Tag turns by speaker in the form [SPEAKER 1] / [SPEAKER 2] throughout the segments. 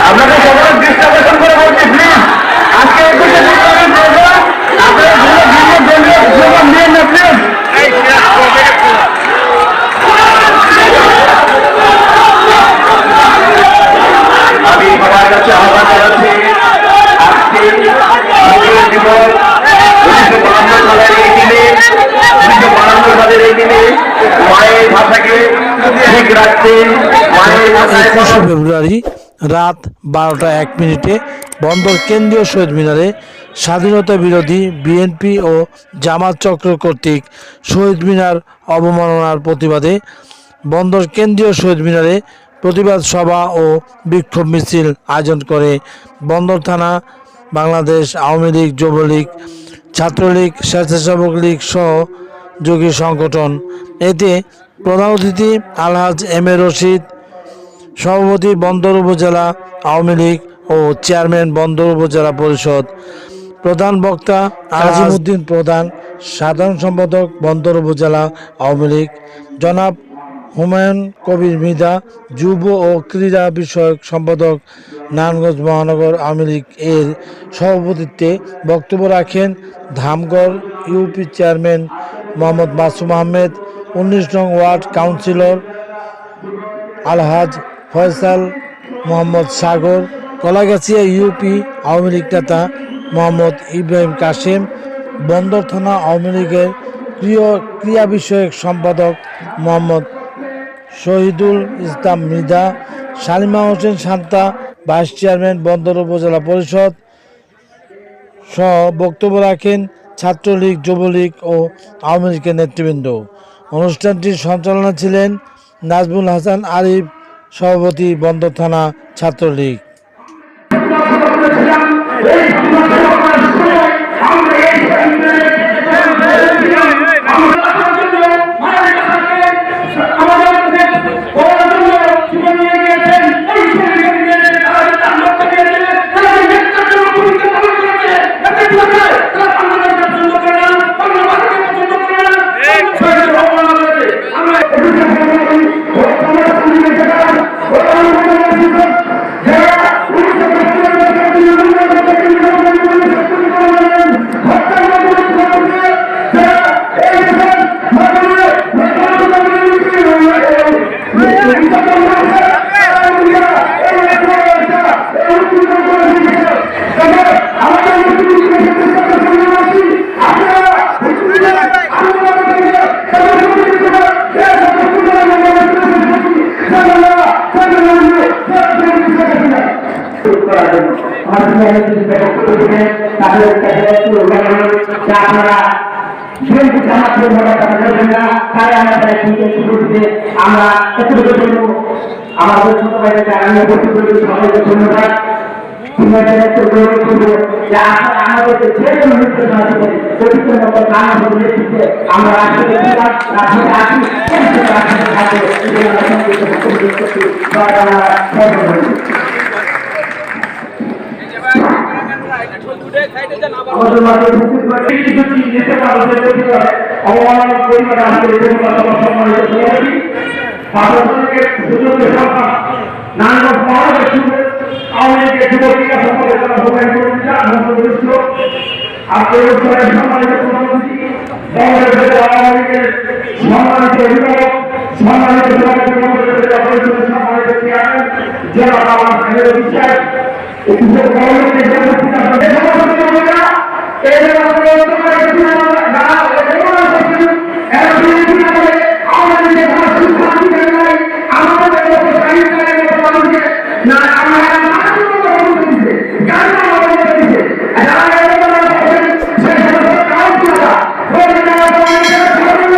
[SPEAKER 1] আপনাকে সকলের দৃষ্টি আকর্ষণ করে বলছি, প্লিজ আজকে 21শে ফেব্রুয়ারি আপনারা স্লোগান দিন না প্লিজ। আমি সবার কাছে আহ্বান জানাচ্ছি, আজকে দিবস 1952 সালের এই দিনে, 1952 সালের এই দিনে মায়ের ভাষাকে ঠিক রাখতে, মায়ের ভাষায়
[SPEAKER 2] 21শে ফেব্রুয়ারি রাত 12টা 1 মিনিটে বন্দর কেন্দ্রীয় শহীদ মিনারে স্বাধীনতা বিরোধী বিএনপি ও জামাত চক্র কর্তৃক শহীদ মিনার অবমাননার প্রতিবাদে বন্দর কেন্দ্রীয় শহীদ মিনারে প্রতিবাদ সভা ও বিক্ষোভ মিছিল আয়োজন করে বন্দর থানা, বাংলাদেশ আওয়ামী লীগ, যুবলীগ, ছাত্রলীগ, স্বেচ্ছাসেবক লীগ সহযোগী সংগঠন। এতে প্রধান অতিথি আলহাজ এম এ রশিদ, সভাপতি বন্দর উপজেলা আওয়ামী লীগ ও চেয়ারম্যান বন্দর উপজেলা পরিষদ, প্রধান বক্তা আজিমউদ্দিন প্রধান, সাধারণ সম্পাদক বন্দর উপজেলা আওয়ামী লীগ জনাব হুমায়ুন কবির মৃধা, যুব ও ক্রীড়া বিষয়ক সম্পাদক নারায়ণগঞ্জ মহানগর আওয়ামী লীগ এর সভাপতিত্বে বক্তব্য রাখেন ধামগড় ইউপি চেয়ারম্যান মোহাম্মদ মাসুম আহমেদ, 19 নং ওয়ার্ড কাউন্সিলর আলহাজ ফয়সাল মোহাম্মদ সাগর, কলাগাছিয়া ইউপি আওয়ামী লীগ নেতা মোহাম্মদ ইব্রাহিম কাশেম, বন্দর থানা আওয়ামী লীগের ক্রিয়া বিষয়ক সম্পাদক মোহাম্মদ শহীদুল ইসলাম মৃধা, শালিমা হোসেন শান্তা, ভাইস চেয়ারম্যান বন্দর উপজেলা পরিষদ সহ বক্তব্য রাখেন ছাত্রলীগ, যুবলীগ ও আওয়ামী লীগের নেতৃবৃন্দ। অনুষ্ঠানটির সঞ্চালনা ছিলেন নাজমুল হাসান আরিফ, সভাপতি বন্দর থানা ছাত্রলীগ।
[SPEAKER 1] আমরা আমাদের ছোট ভাইদের সবাইকে ধন্যবাদ। আমাদের যে কোনো আমরা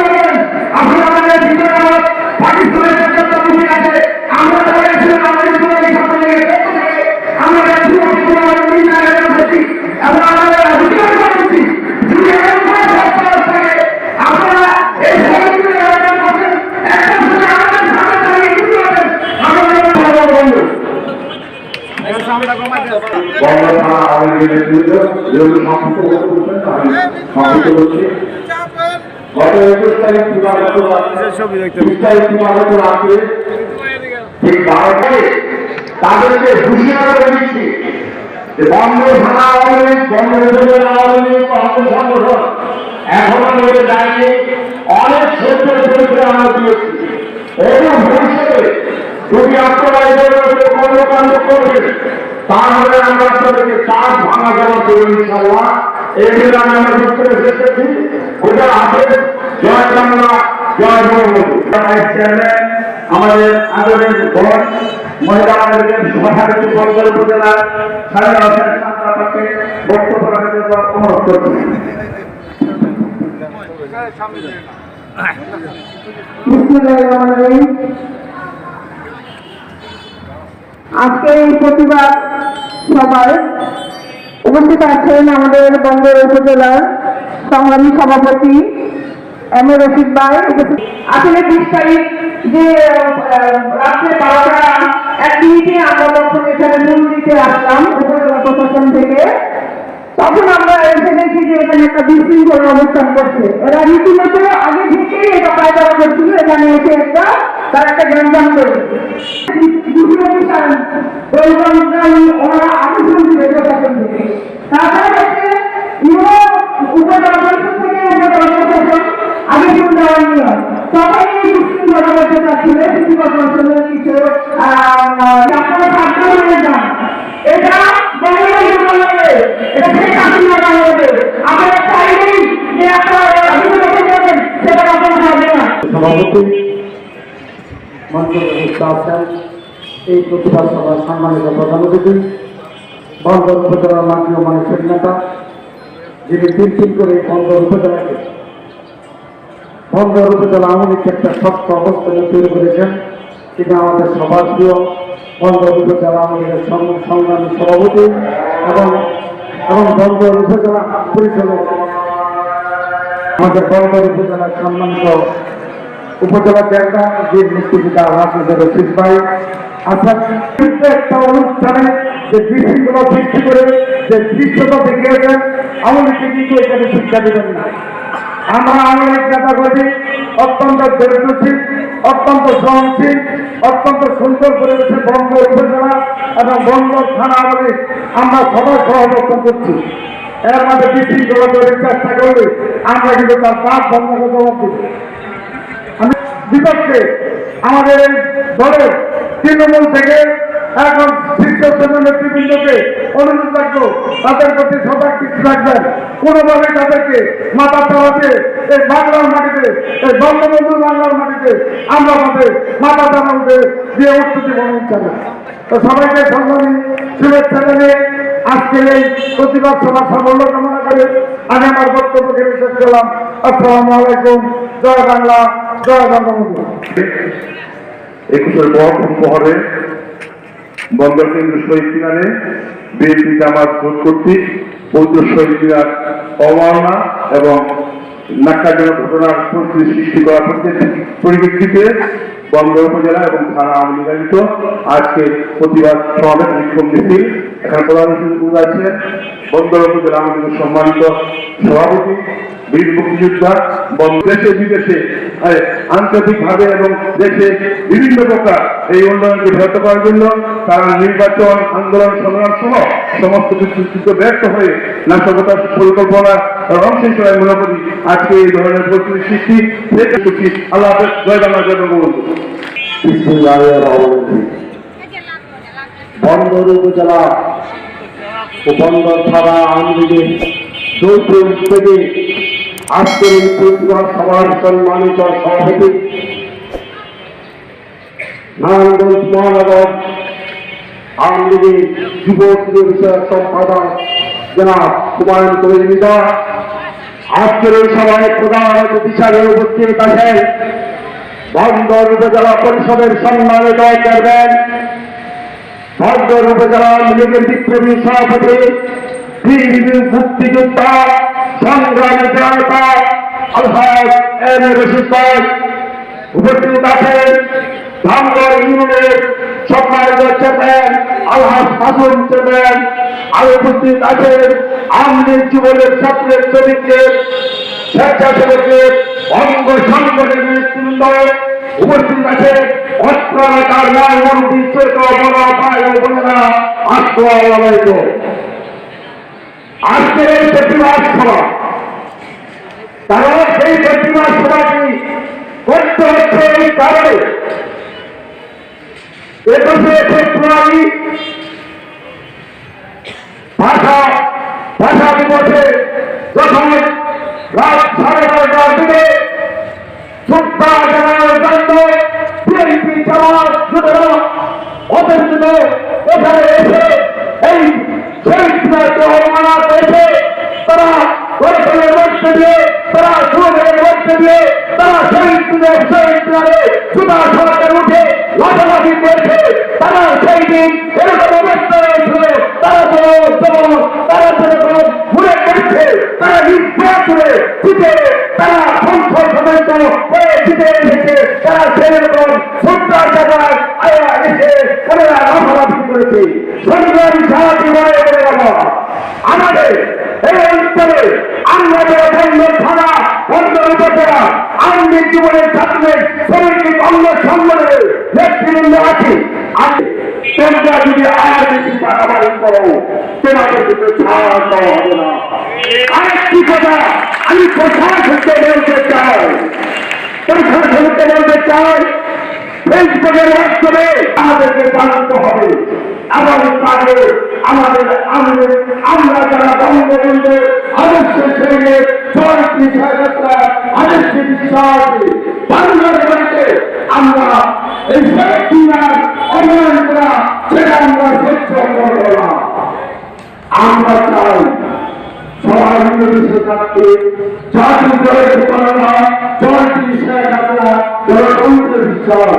[SPEAKER 3] বন্দর থানা আওয়ামী লীগের বিরুদ্ধে যেগুলো সংক্ষিপ্ত করতে আমি
[SPEAKER 1] সমাপ্ত করছি। গত 21 তারিখ রাত্রে ঠিক 12টায় তাদেরকে ঘোষণা করে দিচ্ছি যে বন্ধ থানা আওয়ামী লীগ, বন্ধ উপজেলা আওয়ামী লীগ, অঙ্গ সংগঠন এখনো নড়ে যায়নি। অনেক সত্য চরিত্রে আমরা দিয়েছি এবং ভবিষ্যতে যদি আপনারা এদের কর্মকাণ্ড করবেন তাহলে আমরা আপনাদেরকে চাপ ভাঙা জমা দেবো ইনশাল্লাহ। এই জন্য আমি আমার উত্তরে এসেছি। ওটা হাতে জয় বাংলা, জয় বঙ্গবন্ধু। চেয়ারম্যান আমাদের আদরের বোন মহিলা আমাদের সভাপতি বন্দর উপজেলার সাড়ে 9 বক্তব্য রাখার জন্য অনুরোধ করছি।
[SPEAKER 3] আজকে এই প্রতিবাদ সভায় উপস্থিত আছেন আমাদের বন্দর উপজেলার সংগ্রামী সভাপতি এম এ রশিদ ভাই। আসলে 20 তারিখ যে রাত্রে 12টা 1 মিনিটে আমরা যখন এখানে মূল দিতে আসলাম উপজেলা প্রশাসন থেকে, তখন আমরা এসে দেখি যে এখানে একটা বিশৃঙ্খল অবস্থান করছে। এরা রীতিমতো আগে থেকেই এটা পায়তারা করছিল, এখানে এসে তার একটা গ্রাম করে ওনারা আলোচনা দিবে প্রশাসন থেকে। তারপরে হচ্ছে উপজেলা পরিষদ থেকে উপজেলা প্রশাসন আগে ফুল দেওয়ার নিয়ম, তখন এই বিশৃঙ্খলা করতে চাচ্ছিল সিটি কর্পোরেশনের কিছু আপনারা সাহায্য হয়ে যান। এটা
[SPEAKER 4] সভাপতি মঞ্চের উপস্থিত আছেন এই প্রতিবাদ সভার সম্মানিত প্রধান অতিথি বন্দর উপজেলার মাননীয় মানুষের নেতা, যিনি তিন করে বন্দর উপজেলাকে বন্দর উপজেলা আওয়ামী লীগকে একটা শক্ত অবস্থানে তৈরি করেছেন। তিনি আমাদের সবার প্রিয় বন্দর উপজেলা আওয়ামী লীগের সংগ্রামী সভাপতি এবং বন্দর উপজেলা পরিষদের আমাদের বন্দর উপজেলার সম্মানিত উপজেলা চেয়ারম্যান বীর মুক্তিযোদ্ধা রাজনীতি রশিদ ভাই। আচ্ছা, একটা অনুষ্ঠানে যে বিশৃঙ্খলা সৃষ্টি করে যে দৃশ্যতা দেখিয়েছেন আওয়ামী লীগকে কিন্তু এখানে শিক্ষা দেবেন না। আমরা আওয়ামী লীগ নেতা করি অত্যন্ত ধৈর্যশীল, অত্যন্ত সহনশীল, অত্যন্ত সুন্দর পরিবেশে বন্দর উপজেলা এবং বন্দর থানা আওয়ামী লীগ আমরা সবাই সহবর্তন করছি। এর মধ্যে বিশৃঙ্খলা তৈরির চেষ্টা করলে আমরা কিন্তু তার বাদ বন্ধ করে জবাব দিব। আমি বিপক্ষে আমাদের এই দলের তৃণমূল থেকে এখন শীর্ষস্থানীয় নেতৃবৃন্দকে অনুরোধ রাখবো তাদের প্রতি সজাগ দৃষ্টি রাখবেন। কোনোভাবে তাদেরকে মাথা চালাতে এই বাংলার মাটিতে, এই বঙ্গবন্ধু বাংলার মাটিতে আমরা আমাদের মাথা চালাতে দিয়ে উঠতে বলুন চাই। তো সবাইকে সংগ্রামী শুভেচ্ছা জানিয়ে আজকের এই প্রতিবাদ সভা সাফল্য কামনা করে আমি আমার বক্তব্যকে শেষ করলাম। আসসালামু আলাইকুম। জয় বাংলা, জয় বঙ্গবন্ধু।
[SPEAKER 1] 21 প্রহরে বন্দর কেন্দ্র শহীদ মিনারে বিএনপি জামাত ভোট কর্তৃক পবিত্র শহীদ মিনার অবমাননা এবং ন্যাক্কারজনক ঘটনার পরিস্থিতি সৃষ্টি করার পরিপ্রেক্ষিতে বন্দর উপজেলা এবং থানা আওয়ামী লীগ আয়োজিত আজকে প্রতিবাদ সমাবেশ বিক্ষোভ মিছিল। এখানে প্রধান অতিথি আছে বন্দর উপজেলা আওয়ামী লীগের সম্মানিত সভাপতি বীর মুক্তিযোদ্ধা, দেশে বিদেশে আন্তর্জাতিকভাবে এবং দেশে বিভিন্ন প্রকার এই উন্নয়নকে ব্যাহত করার জন্য তারা নির্বাচন আন্দোলন সংগ্রাম সহ সমস্ত কিছু ব্যর্থ হয়ে নাশকতার পরিকল্পনা অংশ হিসেবে মনে করি আজকে এই ধরনের পরিস্থিতি সৃষ্টি করছি। আল্লাহ হাফেজ। জয় বাংলা, জয় বঙ্গবন্ধু।
[SPEAKER 4] বন্দর উপজেলা ও বন্দর থানা আওয়ামী লীগের যৌথ উদ্যোগে আজকের এই প্রতিবাদ সভার সম্মানিত সভাপতি নারায়ণগঞ্জ মহানগর আওয়ামী লীগের যুব বিষয়ক সম্পাদক জনাব হুমায়ুন কবির মৃধা, আজকের এই সভায় প্রধান অতিথি হিসাবে উপস্থিত আছেন বন্দর উপজেলা পরিষদের সম্মানিত চেয়ারম্যান, বন্দর উপজেলা আওয়ামী লীগের বিপ্লবী সভাপতি, বীর মুক্তিযোদ্ধা, সংগ্রামী জনতা আলহাজ এম এ রশিদ ভাই। উপস্থিত আছেন
[SPEAKER 1] ধামগড় ইউনিয়নের সম্মানিত চেয়ারম্যান আলহাজ মাসুম চেয়ারম্যান আর উপস্থিত আছেন আওয়ামী জীবনের ছাত্রের শ্রমিকদের স্বেচ্ছাসেবকের অঙ্গ সংগঠনের নেতৃবৃন্দ উপস্থিত আছে অস্ত্র এলাকার ন্যায় মন্ত্রী ছোট বড় ভাই ও বোনেরা আসসালামু আলাইকুম। আজকের এই প্রতিবাদ সভা কারণ সেই প্রতিবাদ সভাটি করতে হচ্ছে এই কারণে 21শে ফেব্রুয়ারি ভাষা দিবসে যখন রাত 12:30টার দিকে শ্রদ্ধা জানানোর জন্য বিএনপি জামাত যুবরা অবস্থিত এখানে এসে এই শহীদ মিনারকে অবমাননা করেছে। তারা গঠনের মধ্যে দিয়ে তারা সুরের মধ্যে দিয়ে তারা শহীদ মিনারে সুদা সড়কে উঠে লাফালাফি করেছে। তারা সেই দিন এরকম অবস্থা হয়েছিল তারা তারা যেরকম ঘুরে করছে তারা নির্ভর করে জিতে তারা সংসদ সদস্য হয়ে জিতে এসেছে। তারা সেরকম সন্ত্রাস জায়গায় এসে তারা লাফালাফি করেছে। সংগ্রামী সাহায্য বলে আমাদের এই অঞ্চলে আমরা যারা বন্দর থানা বন্দর উপজেলা আইনি জীবনের ছাত্রের শরীরিক অঙ্গ সংগঠনের নেতৃবৃন্দ আছি। তোমরা যদি আর বেশি বাড়াবাড়ি করো তোমাদের কিন্তু ছাড় দেওয়া হবে না। আরেকটি কথা আমি প্রশাসনকে বলতে চাই, প্রশাসনকে বলতে চাই ফেসবুকের মাধ্যমে আমাদেরকে জানাতে হবে আগামীকালে আমরা যারা বঙ্গবন্ধু আদর্শের সঙ্গে 6টি সহায়তা আদর্শের বিশ্বাসে বাংলার বাড়িতে আমরা এই শক্তির অবদান করা সেটা আমরা সহ্য করব না। আমরা চাই সবাই মিলেমিশে থাকতে জাতীয় দলের ঠিকানা 6টি সহায়তা গণতন্ত্রের বিশ্বাস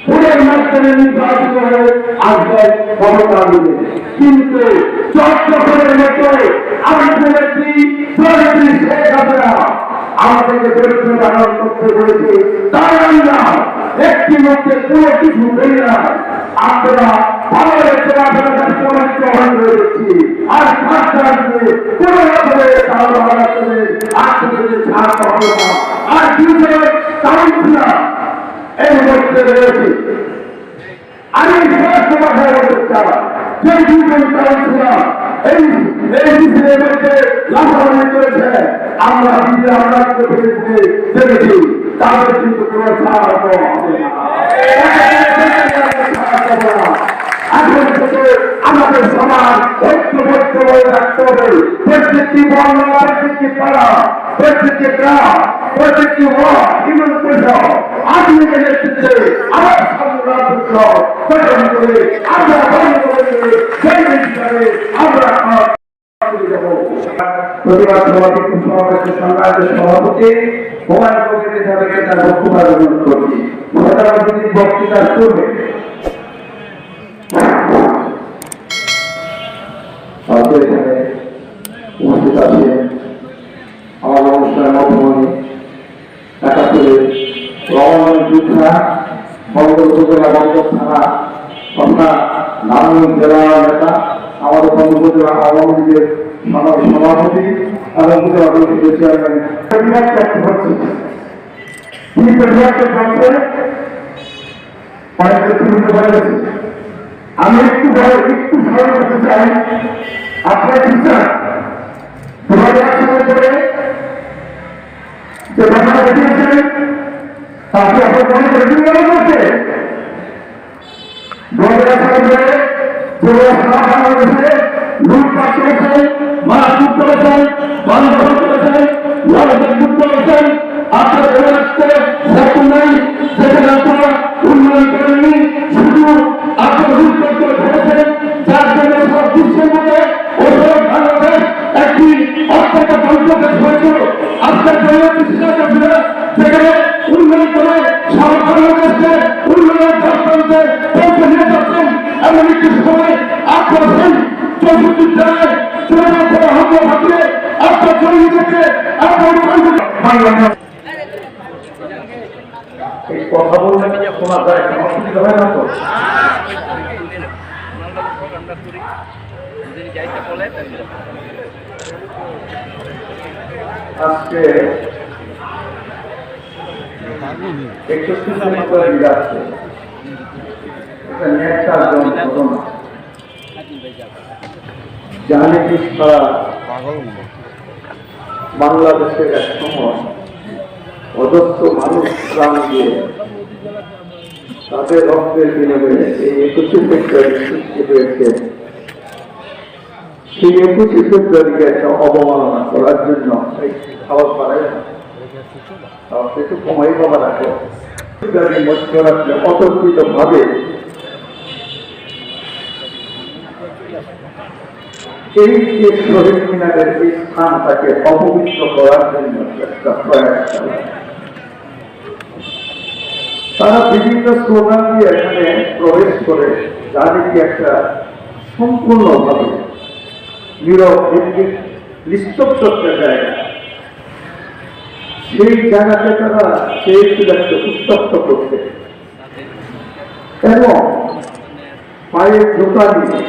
[SPEAKER 1] ভোটের মাধ্যমে নির্বাচিত হয়ে আসবেন ক্ষমতা দিবে। কিন্তু চট্টগ্রামের মতো আমাদের একটি শেখ হাসিনা আমাদেরকে দরিদ্র বানানোর করতে বলেছে। তাই আমরা একটি মধ্যে কোনো কিছু নেই না। আপনারা আমাদের চলাফেরা প্রমাণিত হয়ে রয়েছি আর কোনো রকমে তারা করে আপনাদেরকে ছাড়তে হবে না। আর দুজন কাউন্সিলর এই মধ্যে রয়েছে। আমি স্পষ্ট কথায় বলতে চাই যে দুজন কাউন্সিলর এই বিষয়ের মধ্যে লাফালাফি করেছে আমরা দেখেছি তাদের কিন্তু কোনো ছাড় হবে না। এখন থেকে আমাদের সমাজ ঐক্যবদ্ধ হয়ে থাকতে হবে। প্রত্যেকটি বর্ণ, প্রত্যেকটি পাড়া, প্রত্যেকটি গ্রাম, প্রত্যেকটি ইউনিয়ন পরিষদ আধুনিকের নেতৃত্বে আবার সংগ্রাম গঠন করে আমরা সেই হিসাবে আমরা প্রতিবাদ সভাপতি সমাবেশের সংগ্রামের সভাপতি হুমায়ুন কবির সাহেবকে তার বক্তব্য অনুরোধ করছি। তিনি বক্তৃতা করবে। এখানে উপস্থিত আছে আমার অনুষ্ঠানের মধ্যমণি 71 রমণী যোদ্ধা বন্দর উপজেলা বন্দর থানা তথা নারায়ণ জেলার নেতা আমাদের বন্দর উপজেলা আওয়ামী লীগের সভাপতি এবং উপজেলা পরিষদের চেয়ারম্যান প্রতিবাদ করতে হচ্ছে। তিনি প্রতিবাদ করতে হচ্ছে অনেক নেতৃবৃন্দ বলেছে। আমি একটু স্মরণ করতে চাই আপনার টিচার 2008 সালে করে যে ঘটনা ঘটিয়েছেন তাকে আপনার মনে করে করছে 2008 সালে করে যে সারা বাংলাদেশে লুটপাট করেছেন, মারপিট করেছেন, মানববন্ধন করেছেন, লড়াই করেছেন। আপনার মনে রাখতে সেরকম নাই যেখানে আপনারা উন্নয়ন করেননি, শুধু আপনার লুটপাট করে ধরেছেন যার জন্য সব বিশ্বের মধ্যে ওসব বাংলাদেশ একটি অত্যন্ত সংকটের হয়েছিল। আপনার জন্য সেখানে উন্নয়ন করে সব বাংলাদেশকে উন্নয়ন দর্শনকে পৌঁছে নিয়ে যাচ্ছেন। এমন একটি সময় আপনার সেই 64 জেলায় চূড়ান্ত হামলা ঘটিয়ে আপনার জমিকে আপনার
[SPEAKER 4] কথা বললে শোনা যায়, কোনো অসুবিধা হয় না তো? আজকে 61 ফেব্রুয়ারি রাত্রে একটা ন্যাক্কারজনক ঘটনা, জাহাঙ্গীর ছাড়া বাংলাদেশের এক সময় অজস্র মানুষ প্রাণ দিয়ে তাদের রক্তের বিনিময়ে এই 21 ফেব্রুয়ারি সৃষ্টি হয়েছে। সেই 21 ফেব্রুয়ারিকে একটা অবমাননা করার জন্য খাবার পারে না, একটু সময় পাবা রাখে মধ্যরাত্রে অতর্কিত ভাবে এই যে শহীদ মিনারের এই স্থানটাকে অপবিত্র করার জন্য একটা প্রয়াস চালায়। তারা বিভিন্ন স্লোগান দিয়ে এখানে প্রবেশ করে যাদেরকে একটা সম্পূর্ণভাবে নীরব নিস্তব্ধ একটা জায়গা, সেই জায়গাতে তারা চেয়েছিল একটা উত্তপ্ত করতে এবং পায়ের জোতা দিয়ে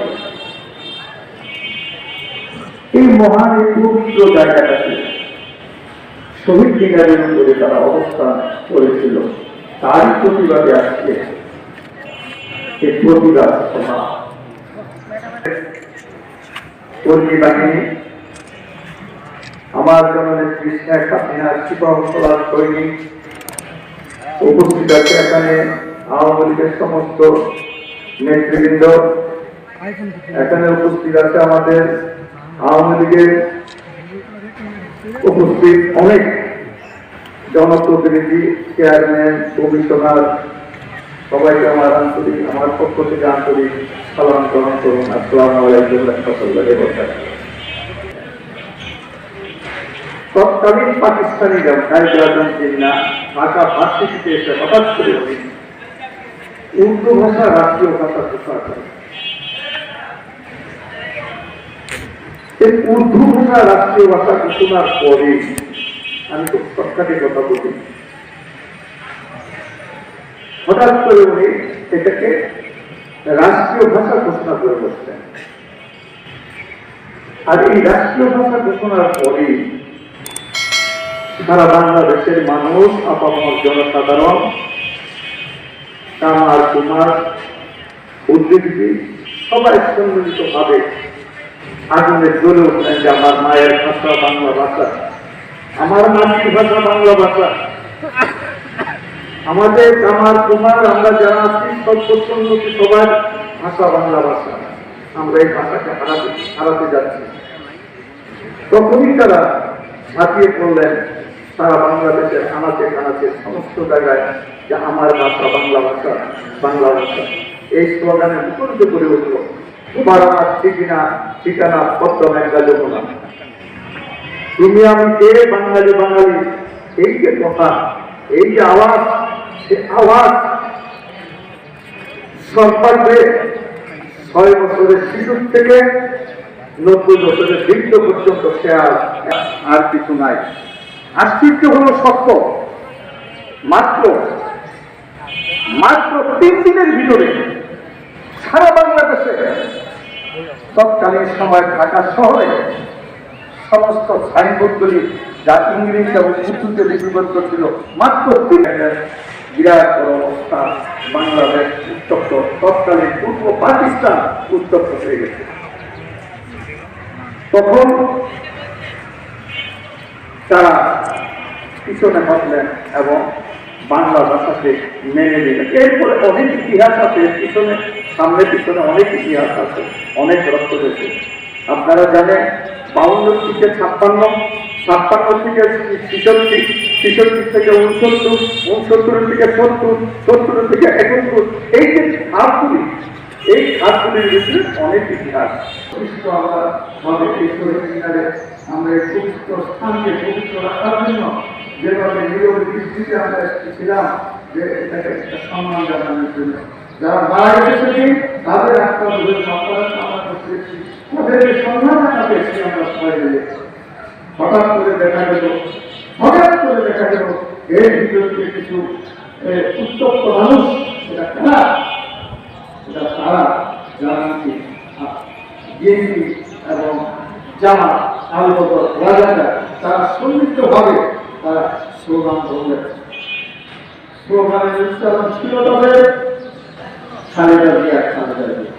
[SPEAKER 4] এই মহান এই পবিত্র জায়গাটাকে শহীদ মিনারের উপরে তারা অবস্থান করেছিল। তারই প্রতিবাদে আসছে এই প্রতিবাদ সভা। কর্মী বাহিনী, আমার জননেত্রী শেখ হাসিনার সিপাহসালার সৈনিক উপস্থিত আছে এখানে, আওয়ামী লীগের সমস্ত নেতৃবৃন্দ এখানে উপস্থিত আছে, আমাদের আওয়ামী লীগের উপস্থিত অনেক জনপ্রতিনিধি, চেয়ারম্যান, কমিশনার, সবাইকে আমার আন্তরিক, আমার পক্ষ থেকে আন্তরিক সালাম গ্রহণ করুন। আসসালামু আলাইকুম রহমতুল্লাহ। তৎকালীন পাকিস্তানিরা ঢাকা ভার্সিটিতে এসে হঠাৎ করে উর্দু ভাষা রাষ্ট্রীয় ভাষা ঘোষণা করে। এই উর্দু ভাষা রাষ্ট্রীয় ভাষা ঘোষণার পরে আমি খুব সরকারি কথা বলি, হঠাৎ করে উনি এটাকে রাষ্ট্রীয় ভাষা ঘোষণা করে বসছেন। আর এই রাষ্ট্রীয় ভাষা ঘোষণার পরে সারা বাংলাদেশের মানুষ, আপামর জনসাধারণ, কামার কুমার, বুদ্ধিজীবী সবাই সম্মিলিত ভাবে আগুনে জ্বলে উঠলেন যে আমার মায়ের ভাষা বাংলা ভাষা, আমার মাতৃ ভাষা বাংলা ভাষা, আমাদের কামার কুমার আমরা যারা আছি সর্বসম্মতি সবার ভাষা বাংলা ভাষা, আমরা এই ভাষাকে হারাতে যাচ্ছি। তখনই তারা ঝাঁপিয়ে পড়লেন সারা বাংলাদেশের আনাচে কানাচে সমস্ত জায়গায় যে আমার ভাষা বাংলা ভাষা, বাংলা ভাষা, এই স্লোগানে মুখরিত করে উঠল। তোমার আমার ঠিকানা পদ্ম মেঘা যমুনা, তুমি আমি কে, বাঙালি বাঙালি, এই যে কথা, এই যে আওয়াজ, সে আওয়াজ সরকারে 6 বছরের শিশুর থেকে 90 বছরের বৃদ্ধ পর্যন্ত সে আর কিছু নাই। আশ্চর্য হলো সত্য, মাত্র 3 দিনের ভিতরে সারা বাংলাদেশে তৎকালীন সময় ঢাকা শহরে সমস্ত সাইনবোর্ডগুলি যা ইংরেজি এবং উর্দুতে লিপিবদ্ধ ছিল, মাত্র 3 দিনের বিরাট বড় অবস্থা, বাংলাদেশ উত্তপ্ত, তৎকালীন পূর্ব পাকিস্তান উত্তপ্ত হয়ে গেছে। তখন তারা পিছনে হটলেন এবং বাংলা ভাষাকে মেনে নিলেন। এরপরে অনেক ইতিহাস আছে, পিছনে সামনে পিছনে অনেক ইতিহাস আছে, অনেক রক্ত হয়েছে। আপনারা জানেন 52 থেকে 56, 56 থেকে 66, 66 থেকে 69, 69 থেকে 70, 70 থেকে 71, এই যে খাতগুলি, এই খাতগুলির ভিতরে অনেক ইতিহাস। আমরা এই পবিত্র স্থানকে পবিত্র রাখার জন্য যেভাবে নীরব দৃষ্টিতে আমরা ছিলাম, যে এটাকে একটা সম্মান জানানোর জন্য যারা মারা গেছে তাদের আত্মবোধের আমরা করতেছি, তাদেরকে সম্মান জানাতে এসে আমরা সবাই মিলে। হঠাৎ করে দেখা গেল এর ভিতরে কিছু উত্তপ্ত মানুষ এটা কারা? এটা তারা যারা নাকি বিএনপি এবং জামাত আল বদর রাজাকার তারা সম্মিলিতভাবে তারা স্লোগান ধরলেন। স্লোগানের উচ্চারণ ছিল তবে খালেদা জিয়া, খালেদা জিয়া।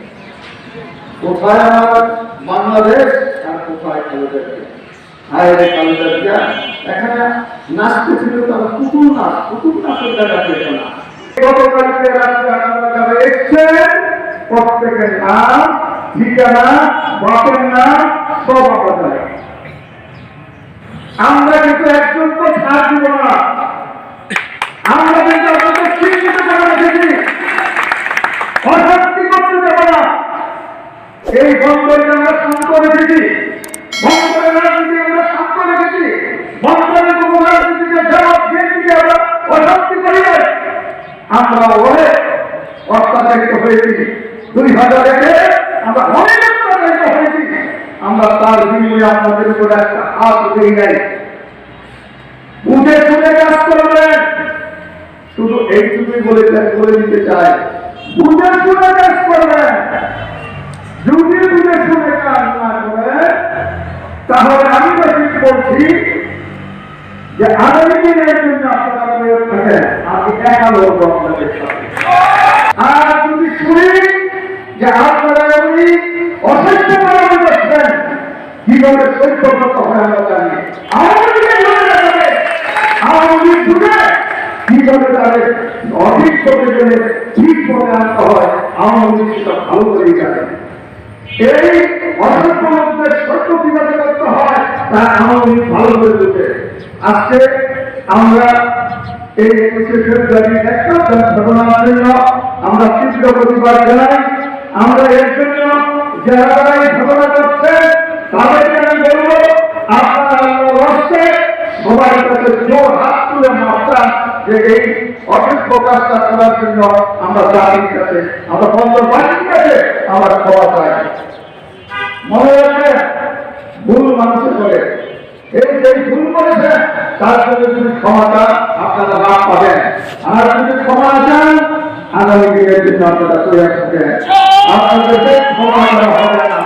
[SPEAKER 4] কোথায় আমার বাংলাদেশ আর কোথায় খালেদা জিয়া? হায়রে খালেদা জিয়া। এখানে নাচতে ছিল তারা পুতুল নাচের জায়গা পেত না। গতকালকে রাত্রে আপনারা যারা এসছেন প্রত্যেকের নাম, ঠিকানা, বাপের নাম সব আপনার। আমরা কিন্তু একজন তো ছাড় দিব না। আমরা কিন্তু আপনাদের শিক্ষিত করে রেখেছি, অশান্তি করতে দেব না। এই বন্দরকে আমরা শান্ত রেখেছি, বন্দরের রাজনীতি আমরা শান্ত রেখেছি, বন্দরের কোনো রাজনীতিকে জবাব বিএনপিকে আমরা অশান্তি করি নাই। আমরা অনেক অত্যাচারিত হয়েছি, 2000-এ আমরা অনেক অত্যাচারিত হয়েছি। আমরা তার বিনিময়ে আপনাদের উপরে একটা হাত উঠেই নাই। বুঝে শুনে কাজ করবেন, শুধু এইটুকুই বলে দিতে চাই, বুঝে শুনে কাজ করবেন। যদি বুঝে শুনে কাজ না করে তাহলে আমি ঠিক বলছি যে আগামী দিনের জন্য আপনারা প্রয়োগ থাকেন, আপনি একা লোক আপনাদের সাথে। আর যদি শুনি যে আপনারা এমনি অসহ্য করা করছেন, কিভাবে সহ্যগত হয় আমরা জানি। আওয়ামী লীগ শুনে কিভাবে তাদের অধিক পথে গেলে ঠিক পথে আনতে হয়, আওয়ামী লীগ সেটা ভালো করেই জানে। এই অসংখ্য মধ্যে সত্য কিভাবে করতে হয় তা আওয়ামী লীগ ভালো করে বুঝে। আজকে আমরা এই 21শে ফেব্রুয়ারি একটা ঘটনার জন্য আমরা তীব্র প্রতিবাদ জানাই। আমরা এর জন্য যারা এই ঘটনা করছে তাদেরকে আমি বলবো, আপনারা রাষ্ট্রে সবাই কাছে জোর হাত তুলে মাপতাম যে এই অসুস্থ কাজটা করার জন্য আমরা জাতির কাছে, আমরা বন্দরবাসীর কাছে আমরা ক্ষমা চাই। মনে রাখবেন, ভুল মানুষের করে, এই যে ভুল করেছেন তার জন্য যদি ক্ষমাটা আপনারা লাভ পাবেন। আর যদি ক্ষমা চান আগামী দিনের জন্য আপনারা তৈরি থাকেন, আপনাদেরকে ক্ষমা করা হবে না।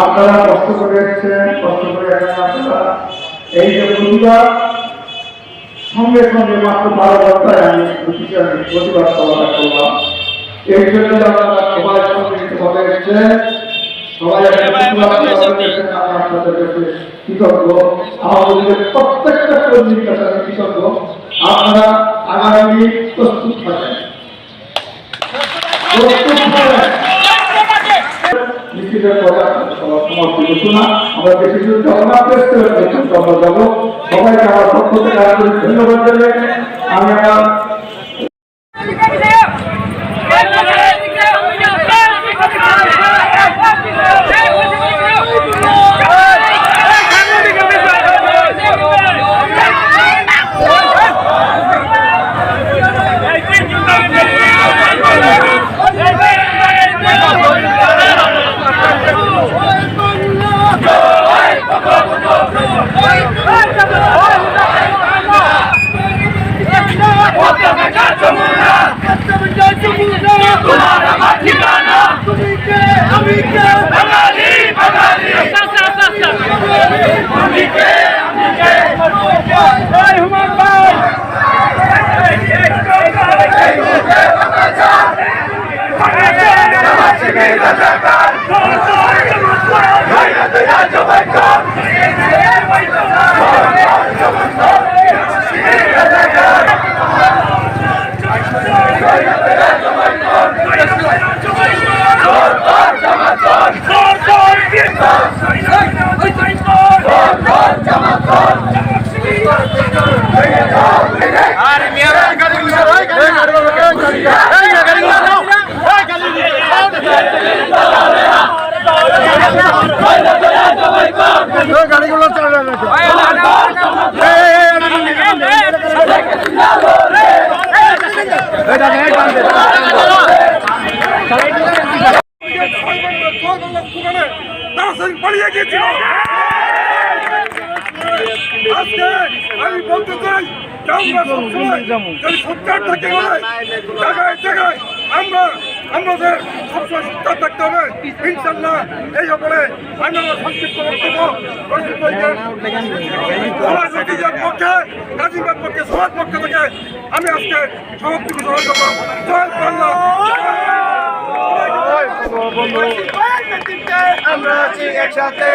[SPEAKER 4] আপনারা কষ্ট করে এসেছেন, কষ্ট করে আপনারা এই যে প্রতিবাদ সঙ্গে সঙ্গে মাত্র 12 ঘন্টায় আমি প্রতিবাদ সভাটা করলাম। এই জন্য আপনারা সবাই সম্মিলিতভাবে এসেছেন, সবাই আপনাদের কাছে কৃতজ্ঞ। আমাদের প্রত্যেকটা কর্মীর কাছে আমি কৃতজ্ঞ। আপনারা আগামী প্রস্তুত থাকেন, মিছিলের পরে সমাপ্তি করছো না। আমরা বেশি দূর যাবো না, প্রেস করে আমরা যাবো। সবাইকে আমার পক্ষ থেকে ধন্যবাদ জানাই। আমি আমার
[SPEAKER 5] Come on. গিয়েছিল। আজকে আমি বলতে চাই যে আমরা সবসময় যদি সত্যার থাকতে হয় জায়গায় জায়গায় আমাদের সবসময় সত্যার থাকতে হবে। ইনশাল্লাহ এই ব্যাপারে আমি আমার সংক্ষিপ্ত বক্তব্য পক্ষে গাজীবাদ পক্ষে সবার পক্ষ থেকে আমি আজকে সমাপ্তি ঘোষণা করবো। জয় বাংলা।
[SPEAKER 6] আমরা আছি একসাথে।